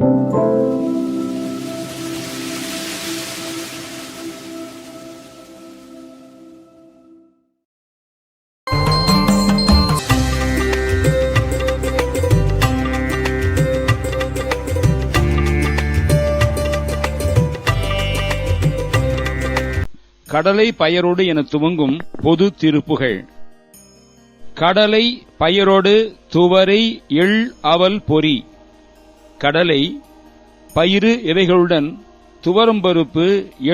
கடலை பயரோடு என துவங்கும் பொது திருப்புகழ். கடலை பயரோடு துவரை எள் அவல் பொறி. கடலை பயிறு இவைகளுடன் துவரம்பருப்பு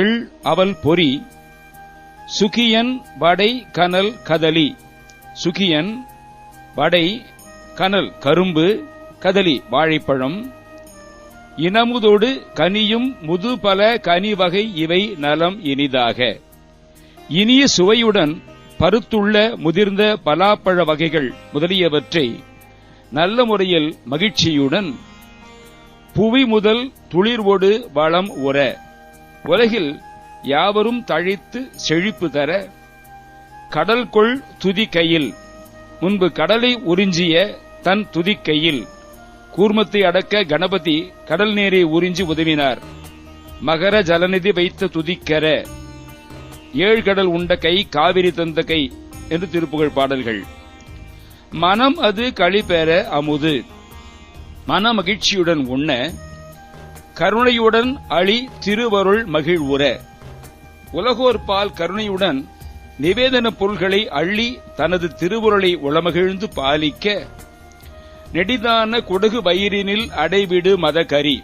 எள் அவல் பொறி. சுகியன் வடை கனல் கதலி. சுகியன் வடை கனல் கரும்பு கதலி வாழைப்பழம். இனமுதோடு கனியும் முதுபல கனிவகை இவை நலம் இனிதாக. இனிய சுவையுடன் பருத்துள்ள முதிர்ந்த பலாப்பழ வகைகள் முதலியவற்றை நல்ல முறையில் மகிழ்ச்சியுடன் புவி முதல் துளிர்வோடு வளம் உற உலகில் யாவரும் தழைத்து செழிப்பு தர கடல்கொள் துதிக்கையில். முன்பு கடலை உறிஞ்சிய தன் துதிக்கையில் கூர்மத்தை அடக்க கணபதி கடல் நீரை உறிஞ்சி உதவினார். மகர ஜலநிதி வைத்த துதிக்கர. ஏழு கடல் உண்ட கை காவிரி தந்த கை என்று திருப்புகழ் பாடல்கள். மனம் அது களிபெற அமுது. மன மகிழ்ச்சியுடன் உண்ண கருணையுடன் அழி திருவருள் மகிழ்வுற. உலகோர் பால் கருணையுடன் நிவேதன பொருள்களை அள்ளி தனது திருவுருளை உளமகிழ்ந்து பாலிக்க நெடிதான குடகு வயிறினில் அடைவிடு மதகரி.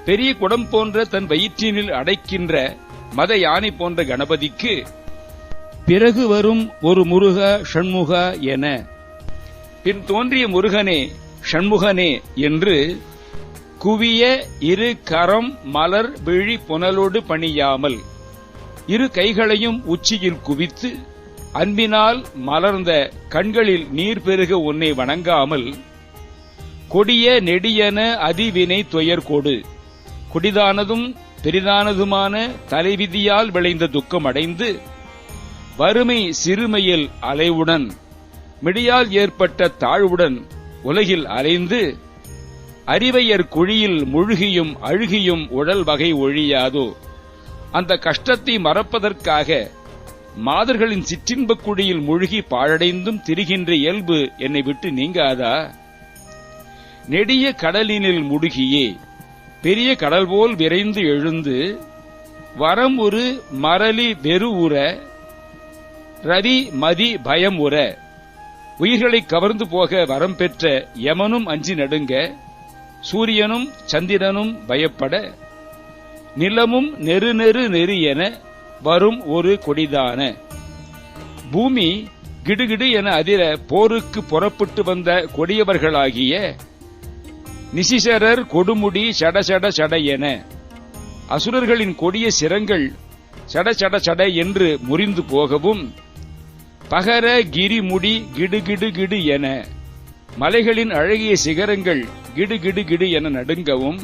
பெரிய குடம் போன்ற தன் வயிற்றினில் அடைக்கின்ற மத யானை போன்ற கணபதிக்கு பிறகு வரும் ஒரு முருக ஷண்முக என பின் தோன்றிய முருகனே ஷண்முகனே என்று குவிய இரு கரம் மலர் விழி புனலோடு பணியாமல் இரு கைகளையும் உச்சியில் குவித்து அன்பினால் மலர்ந்த கண்களில் நீர் பெருக உன்னை வணங்காமல் கொடிய நெடியன அதிவினை துயர்கொடு. கொடிதானதும் பெரிதானதுமான தலைவிதியால் விளைந்த துக்கம் அடைந்து வறுமை சிறுமையில் அலைவுடன் மிடியால் ஏற்பட்ட தாழ்வுடன் உலகில் அலைந்து அறிவையர் குழியில் முழுகியும் அழுகியும் உடல் வகை ஒழியாதோ. அந்த கஷ்டத்தை மறப்பதற்காக மாதர்களின் சிற்றின்பக் குழியில் முழுகி பாழடைந்தும் திரிகின்ற இயல்பு என்னை விட்டு நீங்காதா? நெடிய கடலினில் முடுகியே பெரிய கடல் போல் விரைந்து எழுந்து வரம் ஒரு மரளி வெறுவுற ரதி மதி பயம் உற. உயிர்களை கவர்ந்து போக வரம் பெற்ற யமனும் அஞ்சி நடுங்க சூரியனும் சந்திரனும் பயப்பட நிலமும் நெரு நெரு நெரு என வரும் ஒரு கொடிதான. பூமி கிடுகிடு என அதிர போருக்கு புறப்பட்டு வந்த கொடியவர்களாகிய நிசிசரர் கொடுமுடி சட சட சட என அசுரர்களின் கொடிய சிரங்கள் சட சட சட என்று முறிந்து போகவும் பகர கிரிமுடி கிடுகிடு கிடு என மலைகளின் அழகிய சிகரங்கள் கிடுகிடு கிடு என நடுங்கவும்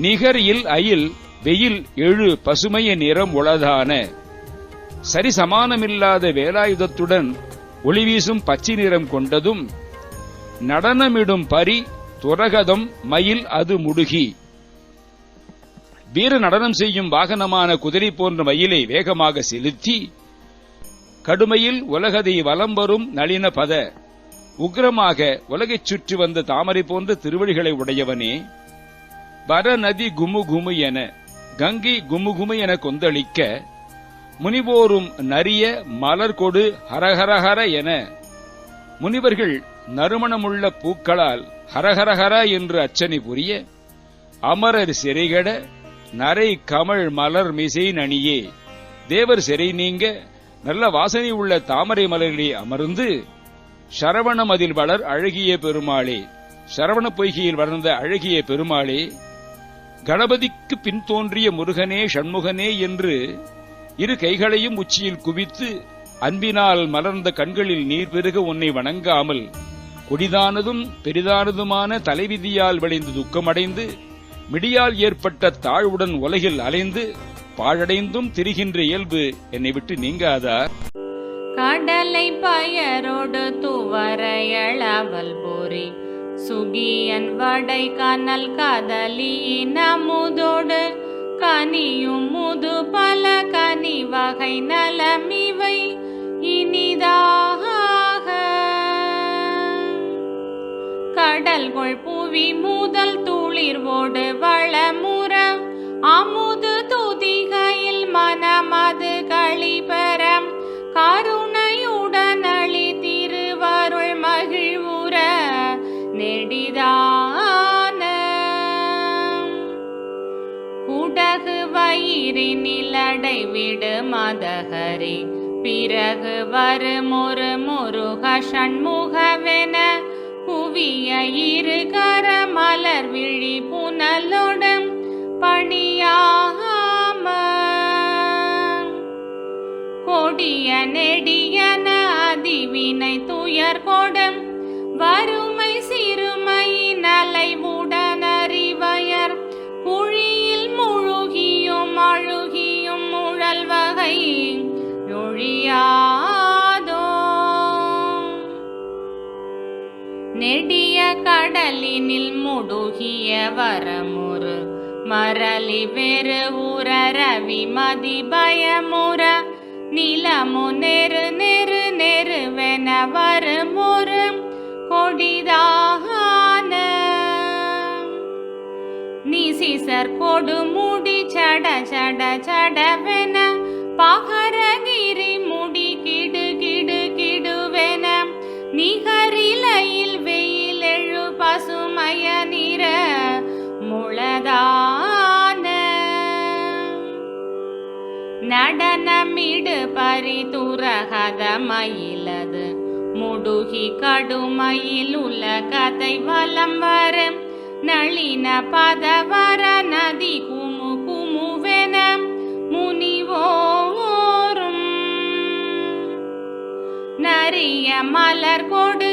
நிகர் இல் அயில் வெயில் எழு பசுமைய நிறம் உளதான சரிசமானமில்லாத வேலாயுதத்துடன் ஒளிவீசும் பச்சை நிறம் கொண்டதும் நடனமிடும் பரி துரகதம் மயில் அது முடுகி. வீர நடனம் செய்யும் வாகனமான குதிரை போன்ற மயிலை வேகமாக செலுத்தி கடுமையில் உலகதை வலம் வரும் நளின பத உக்ரமாக உலகைச் சுற்றி வந்த தாமரை போன்ற திருவடிகளை உடையவனே. வர நதி குமு குமு என கங்கை குமு குமு என கொந்தளிக்க முனிவோரும் நரிய மலர் கொடு ஹரஹரஹர என முனிவர்கள் நறுமணமுள்ள பூக்களால் ஹரஹரஹர என்று அச்சனை புரிய அமரர் சிறைகட நரை கமழ் மலர் மிசை நணியே. தேவர் சிறை நீங்க நல்ல வாசனை உள்ள தாமரை மலரிலே அமர்ந்து சரவணம் அதில் வளர் அழகிய பெருமாளே. சரவண பொய்கையில் வளர்ந்த அழகிய பெருமாளே. கணபதிக்கு பின் தோன்றிய முருகனே ஷண்முகனே என்று இரு கைகளையும் உச்சியில் குவித்து அன்பினால் மலர்ந்த கண்களில் நீர் பெருக உன்னை வணங்காமல் கொடிதானதும் பெரிதானதுமான தலைவிதியால் விளைந்து துக்கமடைந்து மிடியால் ஏற்பட்ட தாழ்வுடன் உலகில் அலைந்து பாழடைந்தும் திரிகின்ற இயல்பு என்னை விட்டு நீங்காதா? கடலை பயரோடு துவரையளவல் பொறி சுகியன் வடை கனல் கதலியின் அமுதோடு கனியும் முது பல கனி வகை நலமிவை இனிதாக கடல்கொள் புவி முதல் துளிர்வோடு வளமுற அமுது துதிகையில் மனமது களிபெற கருணையுடன் அளி திருவருள் மகிழ்வுற நெடிதான குடகு வயிறினில் அடைவிடு மதகரி பிறகு வருமொரு முருக ஷண்முகவென புவிய இரு கர மலர் விழி புனலோடும் பணியாம கொடிய நெடியன அதிவினை துயர் கொடும் வறுமை சிறுமையின் அலைவுடனறிவயர் குழியில் முழுகியும் அழுகியும் முழல் வகை ஒழியாதோ நெடிய கடலினில் முடுகிய வரமுறு மரளி வெறு உற ரவி மதி பயமுற நிலமு நெரு நெரு நெருவென வருமொரு கொடிதான நிசிசர் கொடுமுடி சட சட சடவென பகரகிரி முடி கிடு கிடு கிடுவென நிகரிலையில் வெயில் எழு பசுமய நிற முளதான நடனமிடு பரிதுரகத மயிலது முடுகி கடுமயில் உலகத்தை வலம் வரும் நளின பதவர நதி குமு குமுவென முனிவோரும் நரிய மலர் கொடு